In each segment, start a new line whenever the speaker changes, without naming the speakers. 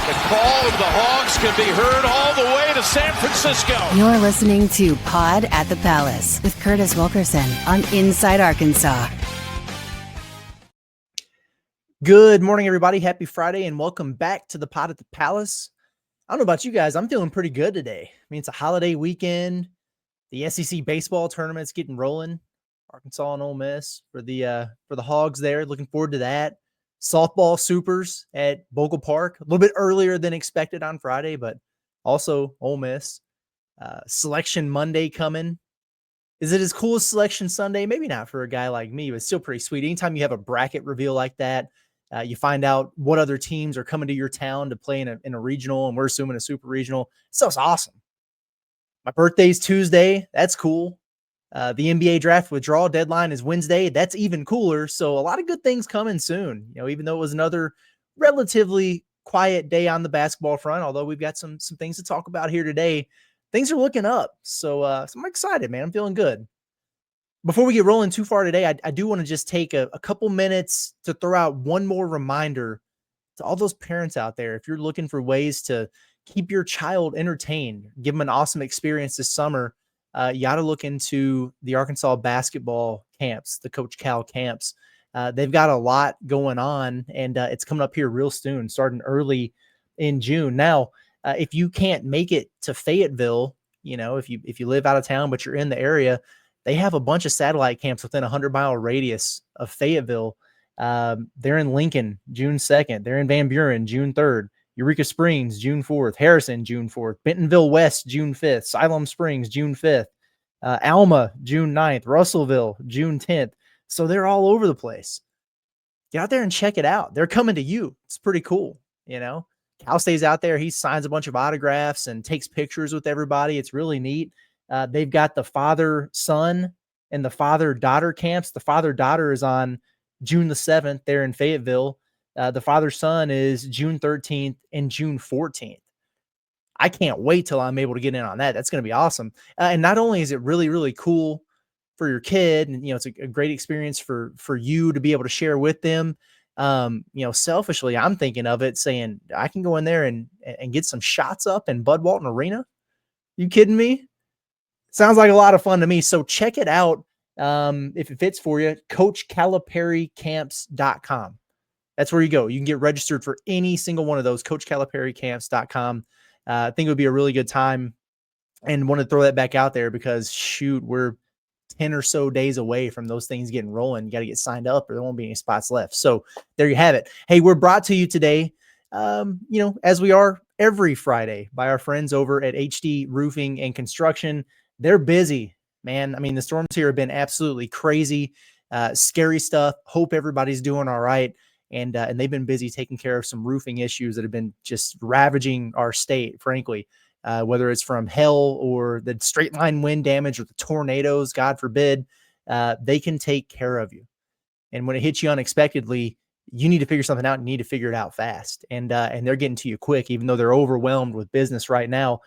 The call of the Hogs can be heard all the way to San Francisco.
You're listening to Pod at the Palace with Curtis Wilkerson on Inside Arkansas.
Good morning, everybody. Happy Friday, and welcome back to the Pod at the Palace. I don't know about you guys. I'm feeling pretty good today. I mean, it's a holiday weekend. The SEC baseball tournament's getting rolling. Arkansas and Ole Miss for the Hogs there. Looking forward to that. Softball supers at Bogle Park. A little bit earlier than expected on Friday, but also Ole Miss. Selection Monday coming. Is it as cool as Selection Sunday? Maybe not for a guy like me, but still pretty sweet. Anytime you have a bracket reveal like that, you find out what other teams are coming to your town to play in a regional, and we're assuming a super regional. Stuff's awesome. My birthday's Tuesday. That's cool. The NBA draft withdrawal deadline is Wednesday. That's even cooler. So a lot of good things coming soon. You know, even though it was another relatively quiet day on the basketball front, although we've got some things to talk about here today, things are looking up. So I'm excited, man. I'm feeling good. Before we get rolling too far today, I do want to just take a couple minutes to throw out one more reminder to all those parents out there. If you're looking for ways to keep your child entertained, give them an awesome experience this summer, you got to look into the Arkansas basketball camps, the Coach Cal camps. They've got a lot going on, and it's coming up here real soon, starting early in June. Now, if you can't make it to Fayetteville, you know, if you live out of town but you're in the area, they have a bunch of satellite camps within a 100-mile radius of Fayetteville. They're in Lincoln, June 2nd. They're in Van Buren, June 3rd. Eureka Springs, June 4th. Harrison, June 4th. Bentonville West, June 5th. Siloam Springs, June 5th. Alma, June 9th. Russellville, June 10th. So they're all over the place. Get out there and check it out. They're coming to you. It's pretty cool, you know. Cal stays out there. He signs a bunch of autographs and takes pictures with everybody. It's really neat. They've got the father-son and the father-daughter camps. The father-daughter is on June the 7th there in Fayetteville. The father-son is June 13th and June 14th. I can't wait till I'm able to get in on that. That's going to be awesome. And not only is it really, really cool for your kid, and, you know, it's a great experience for you to be able to share with them. You know, selfishly, I'm thinking of it saying, I can go in there and get some shots up in Bud Walton Arena. You kidding me? Sounds like a lot of fun to me. So check it out. If it fits for you, CoachCalipariCamps.com. That's where you go. You can get registered for any single one of those, CoachCalipariCamps.com. I think it would be a really good time, and want to throw that back out there because, shoot, we're 10 or so days away from those things getting rolling. You got to get signed up or there won't be any spots left. So there you have it. Hey, we're brought to you today, you know, as we are every Friday, by our friends over at HD Roofing and Construction. They're busy, man. I mean, the storms here have been absolutely crazy, scary stuff. Hope everybody's doing all right. And they've been busy taking care of some roofing issues that have been just ravaging our state, frankly, whether it's from hail or the straight line wind damage or the tornadoes, God forbid. They can take care of you. And when it hits you unexpectedly, you need to figure something out. You need to figure it out fast. And they're getting to you quick, even though they're overwhelmed with business right now.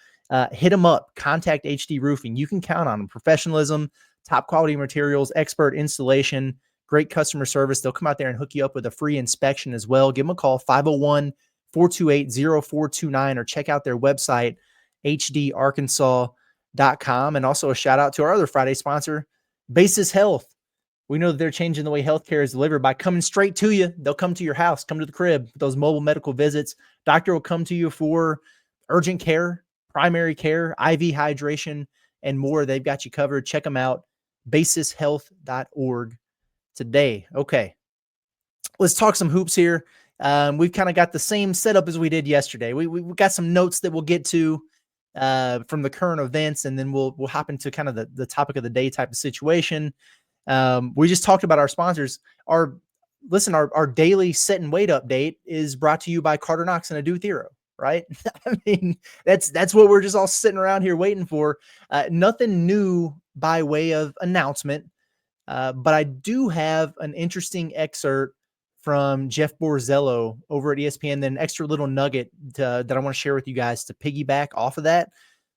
Hit them up. Contact HD Roofing. You can count on them. Professionalism, top quality materials, expert installation, great customer service. They'll come out there and hook you up with a free inspection as well. Give them a call, 501-428-0429, or check out their website, hdarkansas.com. And also a shout out to our other Friday sponsor, Basis Health. We know that they're changing the way healthcare is delivered by coming straight to you. They'll come to your house, come to the crib, those mobile medical visits. Doctor will come to you for urgent care, primary care, IV hydration, and more. They've got you covered. Check them out, basishealth.org. Today. Okay. Let's talk some hoops here. We've kind of got the same setup as we did yesterday. We've got some notes that we'll get to from the current events, and then we'll hop into kind of the topic of the day type of situation. We just talked about our sponsors. Our daily set and weight update is brought to you by Carter Knox and Adou Thiero, right? I mean, that's what we're just all sitting around here waiting for. Nothing new by way of announcement. But I do have an interesting excerpt from Jeff Borzello over at ESPN, then an extra little nugget that I want to share with you guys to piggyback off of that.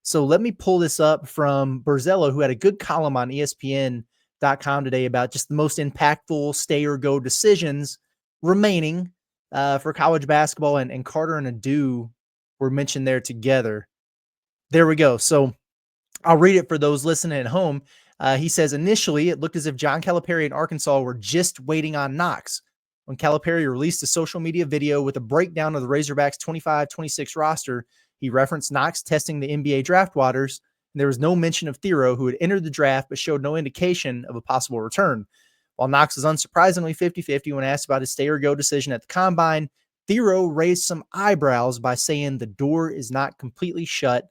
So let me pull this up from Borzello, who had a good column on ESPN.com today about just the most impactful stay or go decisions remaining for college basketball, and Carter and Adou were mentioned there together. There we go. So I'll read it for those listening at home. He says, initially, it looked as if John Calipari and Arkansas were just waiting on Knox. When Calipari released a social media video with a breakdown of the Razorbacks 25-26 roster, he referenced Knox testing the NBA draft waters, and there was no mention of Thiero, who had entered the draft but showed no indication of a possible return. While Knox was unsurprisingly 50-50 when asked about his stay or go decision at the Combine, Thiero raised some eyebrows by saying the door is not completely shut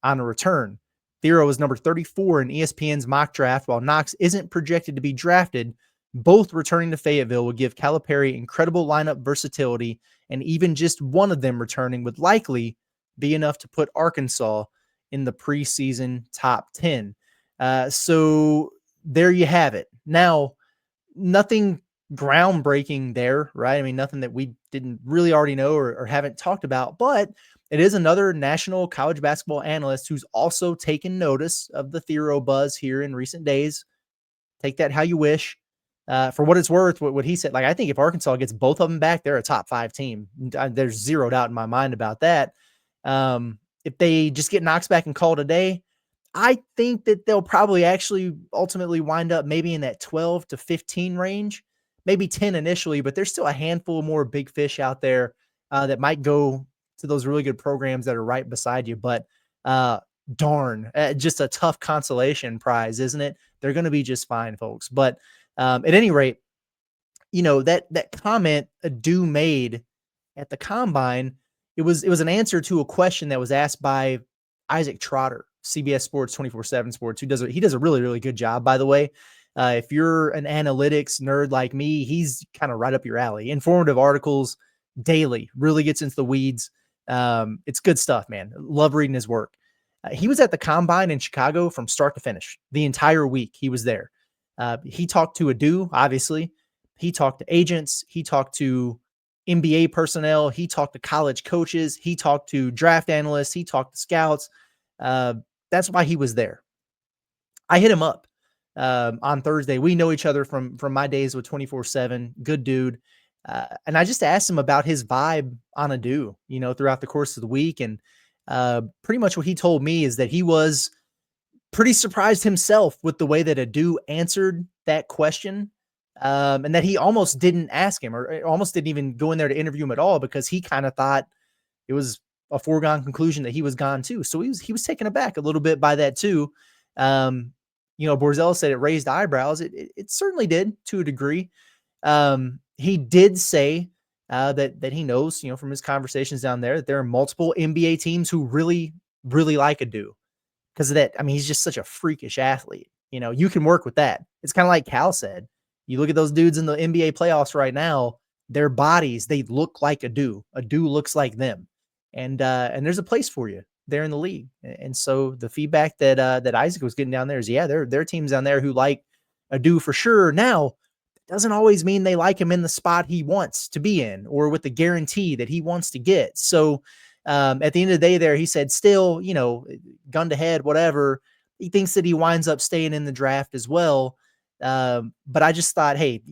on a return. Thiero was number 34 in ESPN's mock draft, while Knox isn't projected to be drafted. Both returning to Fayetteville would give Calipari incredible lineup versatility, and even just one of them returning would likely be enough to put Arkansas in the preseason top 10. So there you have it. Now, nothing groundbreaking there, right? I mean, nothing that we didn't really already know or haven't talked about, but it is another national college basketball analyst who's also taken notice of the Thiero buzz here in recent days. Take that how you wish. For what it's worth, what he said, like, I think if Arkansas gets both of them back, they're a top 5 team. There's zero doubt in my mind about that. If they just get Knox back and call today, I think that they'll probably actually ultimately wind up maybe in that 12 to 15 range, maybe 10 initially, but there's still a handful more big fish out there that might go to those really good programs that are right beside you. But darn, just a tough consolation prize, isn't it? They're going to be just fine, folks. But at any rate, you know, that comment Adou made at the Combine, it was an answer to a question that was asked by Isaac Trotter, CBS Sports 24/7 Sports, he does a really, really good job, by the way. If you're an analytics nerd like me, he's kind of right up your alley. Informative articles daily, really gets into the weeds. It's good stuff, man. Love reading his work. He was at the Combine in Chicago from start to finish. The entire week he was there. He talked to Adou, obviously. He talked to agents. He talked to NBA personnel. He talked to college coaches. He talked to draft analysts. He talked to scouts. That's why he was there. I hit him up on Thursday. We know each other from my days with 24/7. Good dude. And I just asked him about his vibe on Adou, you know, throughout the course of the week. And pretty much what he told me is that he was pretty surprised himself with the way that Adou answered that question. And that he almost didn't ask him or almost didn't even go in there to interview him at all, because he kind of thought it was a foregone conclusion that he was gone too. So he was taken aback a little bit by that too. You know, Borzell said it raised eyebrows. It certainly did to a degree. He did say that he knows, you know, from his conversations down there, that there are multiple NBA teams who really, really like Adou because of that. I mean, he's just such a freakish athlete. You know, you can work with that. It's kind of like Cal said. You look at those dudes in the NBA playoffs right now, their bodies, they look like Adou. Adou looks like them. And there's a place for you there in the league. And so the feedback that Isaac was getting down there is, yeah, there are teams down there who like Adou for sure. Now, it doesn't always mean they like him in the spot he wants to be in or with the guarantee that he wants to get. So at the end of the day there, he said still, you know, gun to head, whatever, he thinks that he winds up staying in the draft as well. But I just thought, hey,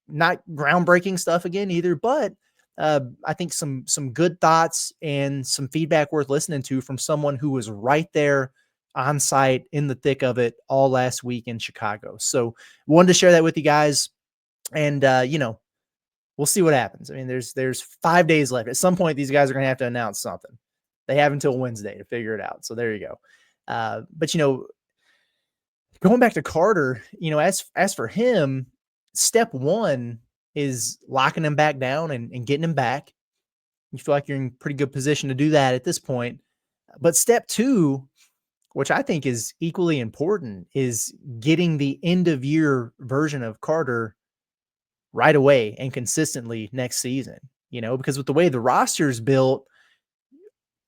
not groundbreaking stuff again either, but I think some good thoughts and some feedback worth listening to from someone who was right there on site in the thick of it all last week in Chicago. So wanted to share that with you guys. And, you know, we'll see what happens. I mean, there's 5 days left. At some point, these guys are going to have to announce something. They have until Wednesday to figure it out. So there you go. But, you know, going back to Carter, you know, as for him, step one is locking him back down and getting him back. You feel like you're in pretty good position to do that at this point. But step two, which I think is equally important, is getting the end of year version of Carter right away and consistently next season, you know, because with the way the roster is built,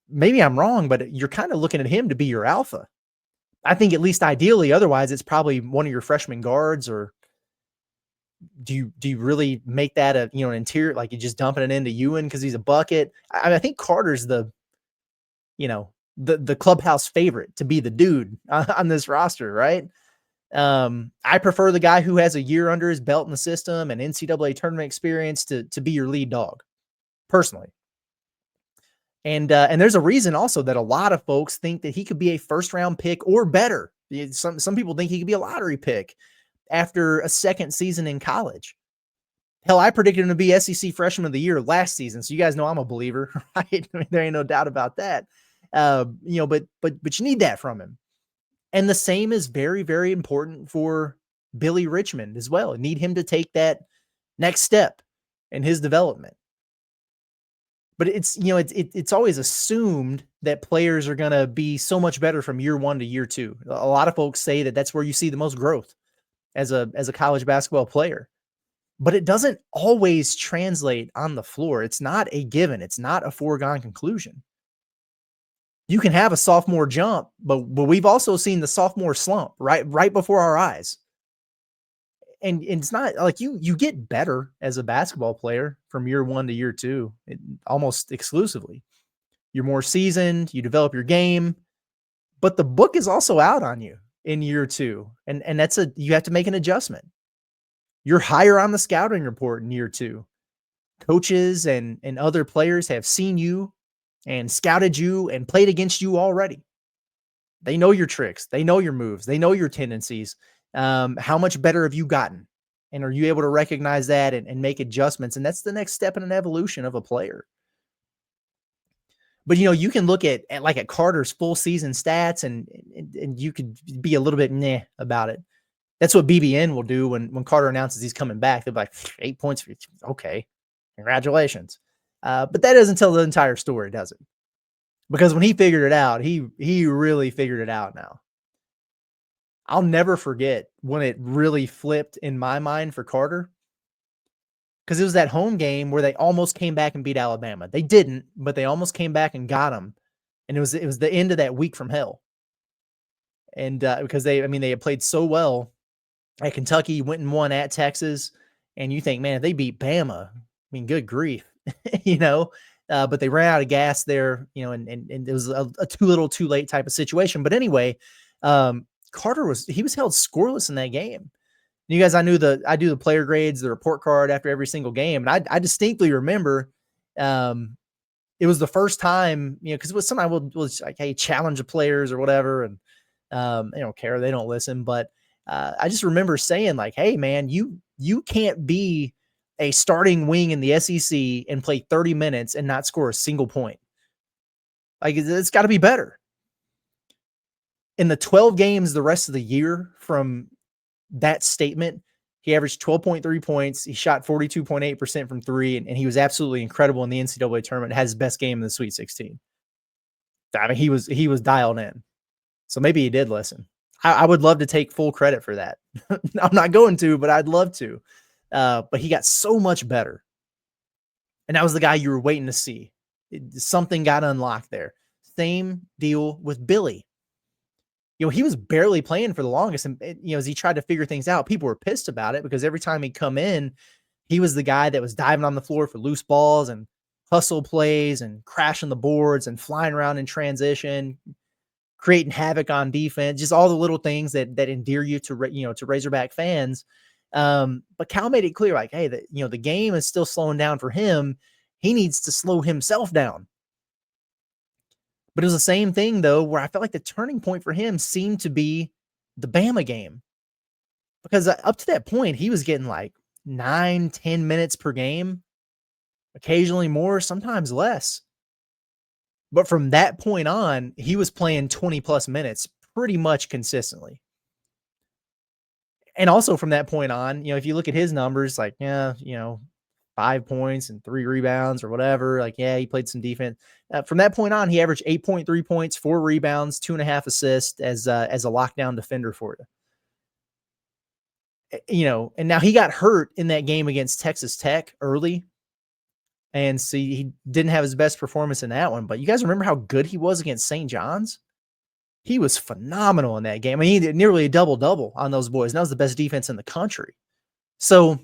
maybe I'm wrong, but you're kind of looking at him to be your alpha. I think at least ideally, otherwise it's probably one of your freshman guards. Or do you really make that a, you know, an interior, like you just dumping it into Ewan because he's a bucket? I think Carter's the, you know, the clubhouse favorite to be the dude on this roster, right? I prefer the guy who has a year under his belt in the system and NCAA tournament experience to be your lead dog. personally. And there's a reason also that a lot of folks think that he could be a first-round pick or better. Some people think he could be a lottery pick after a second season in college. Hell, I predicted him to be SEC Freshman of the Year last season, so you guys know I'm a believer, right? I mean, there ain't no doubt about that. But you need that from him. And the same is very, very important for Billy Richmond as well. Need him to take that next step in his development. But it's always assumed that players are going to be so much better from year one to year two. A lot of folks say that that's where you see the most growth as a college basketball player. But it doesn't always translate on the floor. It's not a given. It's not a foregone conclusion. You can have a sophomore jump, but we've also seen the sophomore slump right before our eyes. And it's not like you get better as a basketball player from year one to year two, almost exclusively. You're more seasoned, you develop your game, but the book is also out on you in year two. And you have to make an adjustment. You're higher on the scouting report in year two. Coaches and other players have seen you and scouted you and played against you already. They know your tricks. They know your moves. They know your tendencies. How much better have you gotten? And are you able to recognize that and make adjustments? And that's the next step in an evolution of a player. But, you can look at Carter's full season stats and you could be a little bit meh about it. That's what BBN will do when Carter announces he's coming back. They'll be like, 8 points for you. Okay, congratulations. But that doesn't tell the entire story, does it? Because when he figured it out, he really figured it out now. I'll never forget when it really flipped in my mind for Carter, because it was that home game where they almost came back and beat Alabama. They didn't, but they almost came back and got them. And it was the end of that week from hell. And because they had played so well at Kentucky, went and won at Texas. And you think, man, if they beat Bama, good grief, but they ran out of gas there, and it was a too little too late type of situation. But anyway, Carter was held scoreless in that game. You guys, I do the player grades, the report card after every single game. And I distinctly remember, it was the first time, because it was something was like, hey, challenge the players or whatever. And they don't care. They don't listen. But I just remember saying like, hey man, you can't be a starting wing in the SEC and play 30 minutes and not score a single point. Like it's got to be better. In the 12 games the rest of the year from that statement, he averaged 12.3 points. He shot 42.8% from three, and he was absolutely incredible in the NCAA tournament. Had his best game in the Sweet 16. I mean, he was dialed in. So maybe he did listen. I would love to take full credit for that. I'm not going to, but I'd love to. But he got so much better. And that was the guy you were waiting to see. Something got unlocked there. Same deal with Billy. He was barely playing for the longest. And, as he tried to figure things out, people were pissed about it because every time he'd come in, he was the guy that was diving on the floor for loose balls and hustle plays and crashing the boards and flying around in transition, creating havoc on defense, just all the little things that endear you to Razorback fans. But Cal made it clear, like, hey, the game is still slowing down for him. He needs to slow himself down. But it was the same thing, though, where I felt like the turning point for him seemed to be the Bama game. Because up to that point, he was getting like 9-10 minutes per game, occasionally more, sometimes less. But from that point on, he was playing 20-plus minutes pretty much consistently. And also from that point on, if you look at his numbers, like, 5 points and 3 rebounds or whatever, like, yeah, he played some defense. From that point on, he averaged 8.3 points, 4 rebounds, 2.5 assists as a lockdown defender for you. And now he got hurt in that game against Texas Tech early. And so he didn't have his best performance in that one. But you guys remember how good he was against St. John's? He was phenomenal in that game. I mean, he did nearly a double-double on those boys. And that was the best defense in the country. So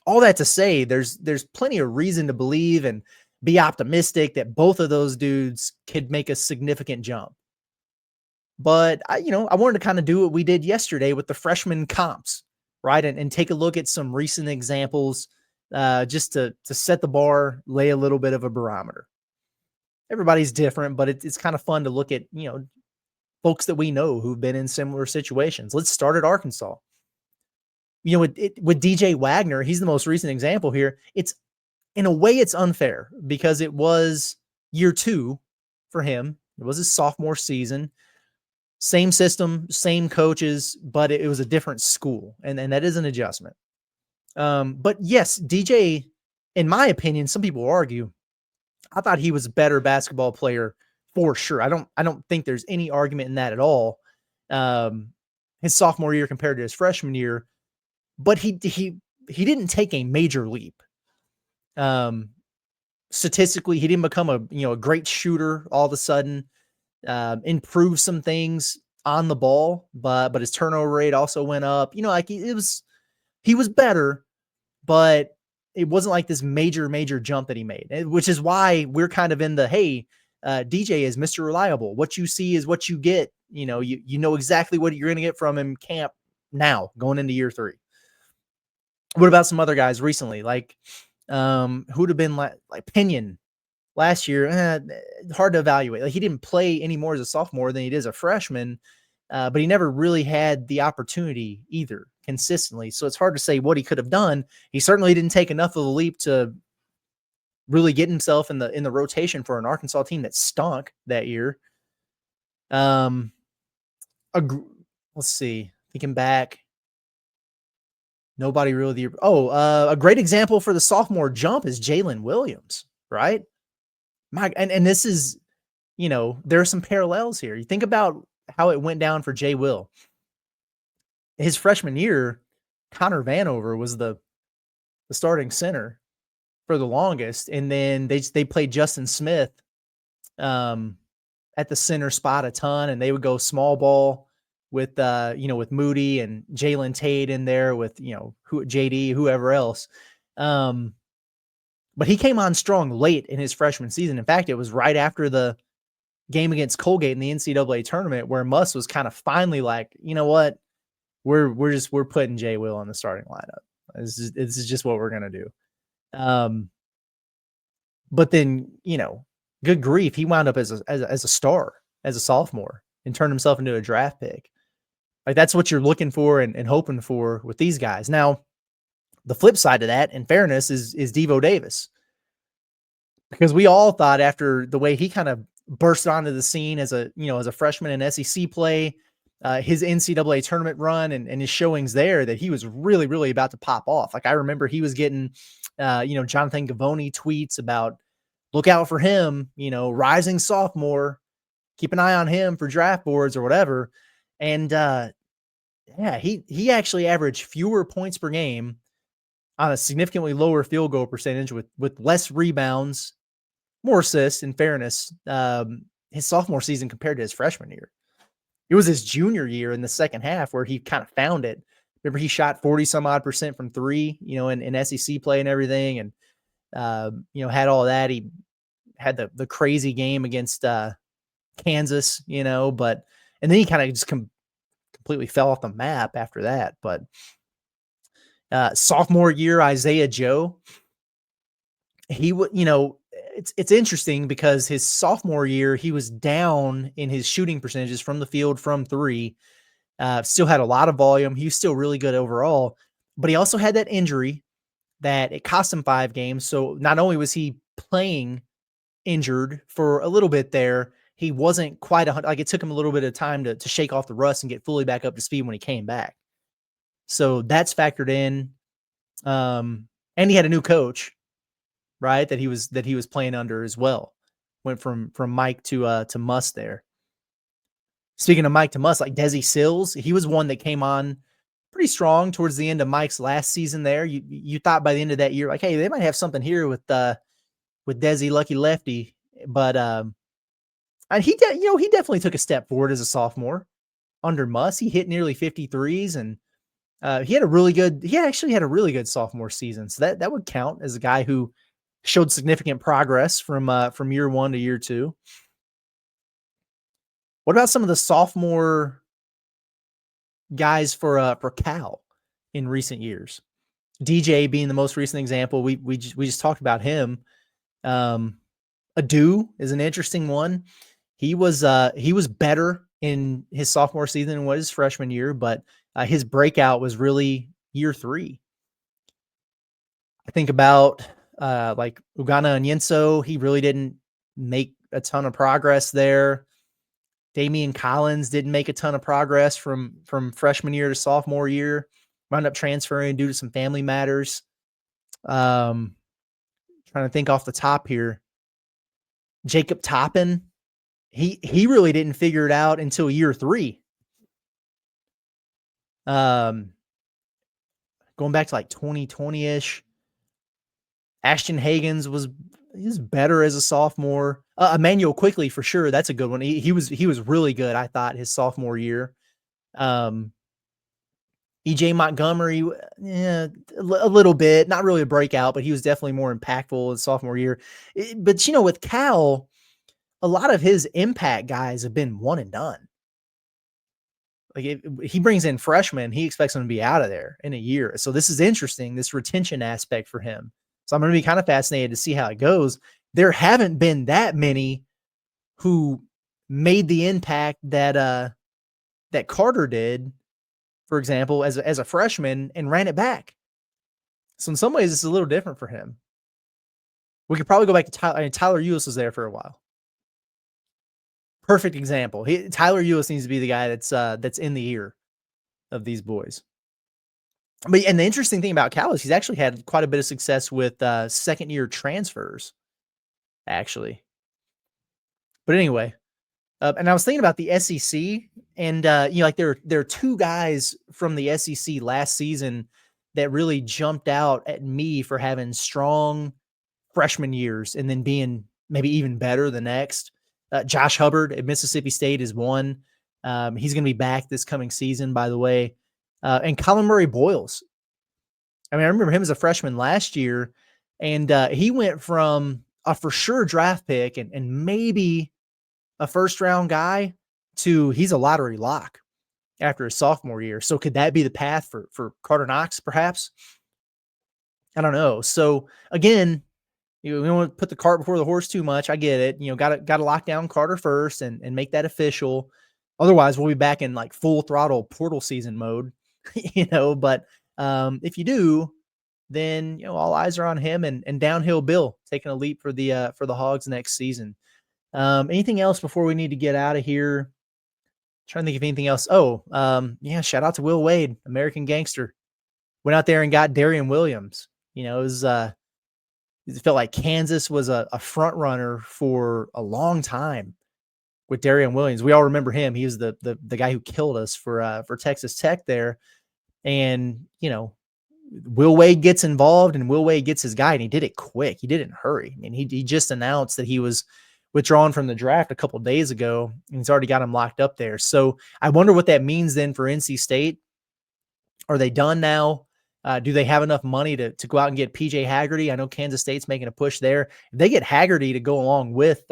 all that to say, there's plenty of reason to believe and be optimistic that both of those dudes could make a significant jump. But I wanted to kind of do what we did yesterday with the freshman comps, right? And take a look at some recent examples just to set the bar, lay a little bit of a barometer. Everybody's different, but it's kind of fun to look at, folks that we know who've been in similar situations. Let's start at Arkansas. With DJ Wagner, he's the most recent example here. It's in a way it's unfair because it was year 2 for him. It was his sophomore season. Same system, same coaches, but it was a different school. And that is an adjustment. But yes, DJ, in my opinion, some people argue, I thought he was a better basketball player for sure. I don't think there's any argument in that at all. His sophomore year compared to his freshman year, but he didn't take a major leap. Statistically, he didn't become a great shooter all of a sudden. Improve some things on the ball, but his turnover rate also went up. He was better, but it wasn't like this major jump that he made, which is why we're kind of in the, hey, DJ is Mr. Reliable. What you see is what you get. You know exactly what you're going to get from him camp now going into year 3. What about some other guys recently? Like, who'd have been like Pinion last year? Hard to evaluate. Like, he didn't play any more as a sophomore than he did as a freshman, but he never really had the opportunity either consistently. So it's hard to say what he could have done. He certainly didn't take enough of a leap to really get himself in the rotation for an Arkansas team that stunk that year. Let's see, thinking back. Nobody really. A great example for the sophomore jump is Jalen Williams, right? And this is, there are some parallels here. You think about how it went down for Jay Will. His freshman year, Connor Vanover was the starting center for the longest, and then they played Justin Smith at the center spot a ton, and they would go small ball with with Moody and Jalen Tate in there with JD, whoever else. But he came on strong late in his freshman season. In fact, it was right after the game against Colgate in the NCAA tournament where Muss was kind of finally like, you know what, we're putting Jay Will on the starting lineup. This is just what we're gonna do. But then good grief, he wound up as a star as a sophomore and turned himself into a draft pick. Like, that's what you're looking for and hoping for with these guys. Now, the flip side of that, in fairness, is Devo Davis. Because we all thought after the way he kind of burst onto the scene as a freshman in SEC play, his NCAA tournament run and his showings there, that he was really, really about to pop off. Like, I remember he was getting, Jonathan Gavoni tweets about, look out for him, rising sophomore, keep an eye on him for draft boards or whatever. And he actually averaged fewer points per game on a significantly lower field goal percentage with less rebounds, more assists, in fairness, his sophomore season compared to his freshman year. It was his junior year in the second half where he kind of found it. Remember, he shot 40 some odd % from 3, in SEC play and everything. And, had all that. He had the crazy game against Kansas, and then he kind of just completely fell off the map after that. But sophomore year, Isaiah Joe, he would, it's interesting because his sophomore year, he was down in his shooting percentages from the field from 3, still had a lot of volume. He was still really good overall, but he also had that injury that it cost him 5 games. So not only was he playing injured for a little bit there, he wasn't quite like, it took him a little bit of time to shake off the rust and get fully back up to speed when he came back. So that's factored in. And he had a new coach, right? That he was playing under as well. Went from Mike to Muss there. Speaking of Mike to Muss, like Desi Sills, he was one that came on pretty strong towards the end of Mike's last season there. You thought by the end of that year, like, hey, they might have something here with Desi Lucky Lefty. But and he definitely took a step forward as a sophomore under Muss. He hit nearly 53s, and he actually had a really good sophomore season. So that would count as a guy who showed significant progress from year 1 to year 2. What about some of the sophomore guys for Cal in recent years? DJ being the most recent example. We just talked about him. Adou is an interesting one. He was better in his sophomore season than what his freshman year, but his breakout was really year 3. I think about like Ugana Onyenso. He really didn't make a ton of progress there. Damian Collins didn't make a ton of progress from freshman year to sophomore year. Wound up transferring due to some family matters. Trying to think off the top here. Jacob Toppin, he really didn't figure it out until year 3. Going back to like 2020-ish. Ashton Hagens was better as a sophomore. Emmanuel Quickly for sure. That's a good one. He was really good, I thought, his sophomore year. EJ Montgomery, yeah, a little bit, not really a breakout, but he was definitely more impactful in sophomore year. But with Cal, a lot of his impact guys have been one and done. Like he brings in freshmen, he expects them to be out of there in a year. So this is interesting, this retention aspect for him. So I'm going to be kind of fascinated to see how it goes. There haven't been that many who made the impact that Carter did, for example, as a freshman and ran it back. So in some ways, it's a little different for him. We could probably go back to Tyler. I mean, Tyler Ulis was there for a while. Perfect example. Tyler Ulis needs to be the guy that's in the ear of these boys. And the interesting thing about Cal is he's actually had quite a bit of success with second-year transfers, actually. But anyway, and I was thinking about the SEC, and like there are 2 guys from the SEC last season that really jumped out at me for having strong freshman years and then being maybe even better the next. Josh Hubbard at Mississippi State is one. He's going to be back this coming season, by the way. And Colin Murray Boyles. I mean, I remember him as a freshman last year, and he went from a for sure draft pick and maybe a first round guy to he's a lottery lock after his sophomore year. So could that be the path for Carter Knox, perhaps? I don't know. So again, we don't want to put the cart before the horse too much. I get it. Got to lock down Carter first and make that official. Otherwise, we'll be back in like full throttle portal season mode. But if you do, then all eyes are on him and downhill Bill taking a leap for the Hogs next season. Anything else before we need to get out of here? Trying to think of anything else. Shout out to Will Wade, American Gangster. Went out there and got Darian Williams. It felt like Kansas was a front runner for a long time with Darian Williams. We all remember him. He was the guy who killed us for Texas Tech there. And, Will Wade gets involved and Will Wade gets his guy, and he did it quick. He didn't hurry. I mean, he just announced that he was withdrawn from the draft a couple of days ago, and he's already got him locked up there. So I wonder what that means then for NC State. Are they done now? Do they have enough money to go out and get PJ Haggerty? I know Kansas State's making a push there. If they get Haggerty to go along with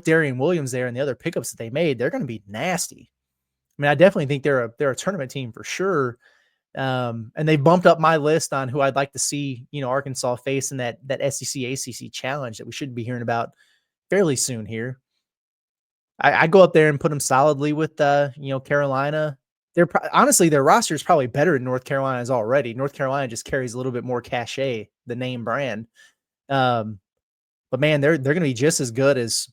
Darian Williams there and the other pickups that they made, they're going to be nasty. I mean, I definitely think they're a tournament team for sure. And they bumped up my list on who I'd like to see, Arkansas face in that SEC ACC challenge that we should be hearing about fairly soon here. I go up there and put them solidly with Carolina. Honestly, their roster is probably better than North Carolina's already. North Carolina just carries a little bit more cachet, the name brand. But man, they're going to be just as good as,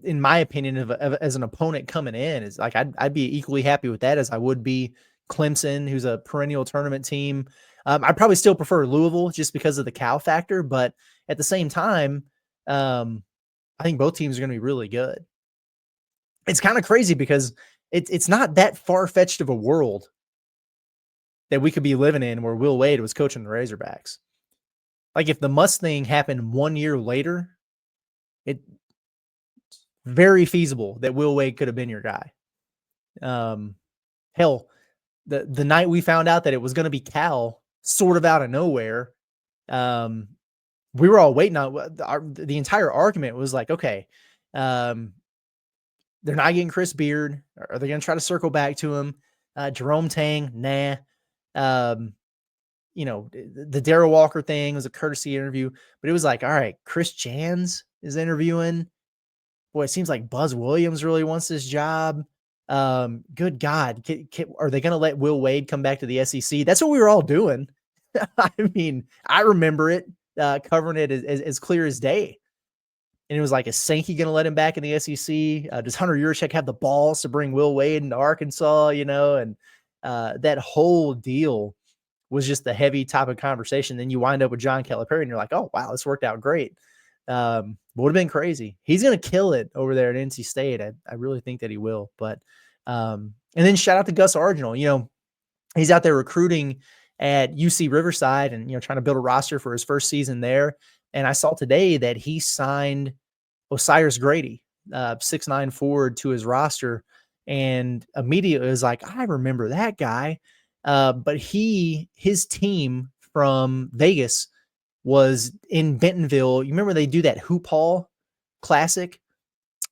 in my opinion, as an opponent coming in. Is like I'd be equally happy with that as I would be Clemson, who's a perennial tournament team. I'd probably still prefer Louisville just because of the Cal factor, but at the same time, I think both teams are going to be really good. It's kind of crazy because it's not that far-fetched of a world that we could be living in where Will Wade was coaching the Razorbacks. Like if the Must thing happened 1 year later, it's very feasible that Will Wade could have been your guy. Hell, the night we found out that it was going to be Cal, sort of out of nowhere, we were all waiting on the entire argument was like, okay, they're not getting Chris Beard. Are they going to try to circle back to him? Jerome Tang, nah. The Darrell Walker thing was a courtesy interview, but it was like, all right, Chris Jans is interviewing. Boy, it seems like Buzz Williams really wants this job. Good God. Are they going to let Will Wade come back to the SEC? That's what we were all doing. I mean, I remember it, covering it as clear as day. And it was like, is Sankey going to let him back in the SEC? Does Hunter Yurachek have the balls to bring Will Wade into Arkansas? And that whole deal was just the heavy topic conversation. Then you wind up with John Calipari and you're like, oh, wow, this worked out great. Would have been crazy. He's going to kill it over there at NC State. I really think that he will. But and then shout out to Gus Argenal. He's out there recruiting at UC Riverside and trying to build a roster for his first season there. And I saw today that he signed Osiris Grady, 6'9" forward, to his roster, and immediately was like, I remember that guy. But his team from Vegas was in Bentonville. You remember they do that Hoop Hall Classic,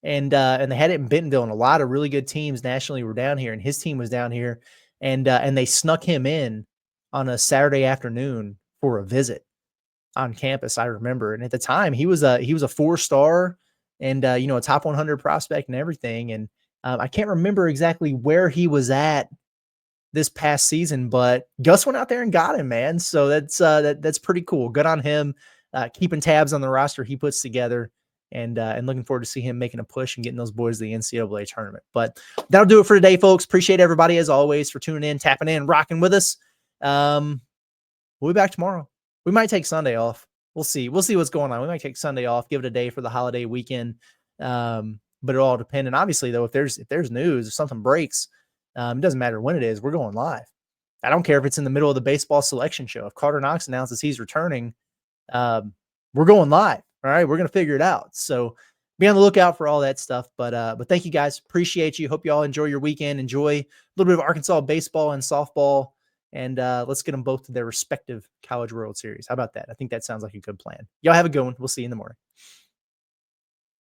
and they had it in Bentonville, and a lot of really good teams nationally were down here, and his team was down here, and they snuck him in on a Saturday afternoon for a visit on campus. I remember, and at the time he was a 4-star and a top 100 prospect and everything, and I can't remember exactly where he was at this past season, but Gus went out there and got him, man. So that's pretty cool. Good on him, keeping tabs on the roster he puts together, and looking forward to see him making a push and getting those boys to the NCAA tournament. But that'll do it for today, folks. Appreciate everybody as always for tuning in, tapping in, rocking with us. We'll be back tomorrow. We might take Sunday off. We'll see what's going on. We might take Sunday off, give it a day for the holiday weekend. But it'll all depend. And obviously though, if there's news, if something breaks, it doesn't matter when it is, we're going live. I don't care if it's in the middle of the baseball selection show. If Carter Knox announces he's returning, we're going live. All right. We're going to figure it out. So be on the lookout for all that stuff. But thank you guys. Appreciate you. Hope you all enjoy your weekend. Enjoy a little bit of Arkansas baseball and softball. And let's get them both to their respective College World Series. How about that? I think that sounds like a good plan. Y'all have a good one. We'll see you in the morning.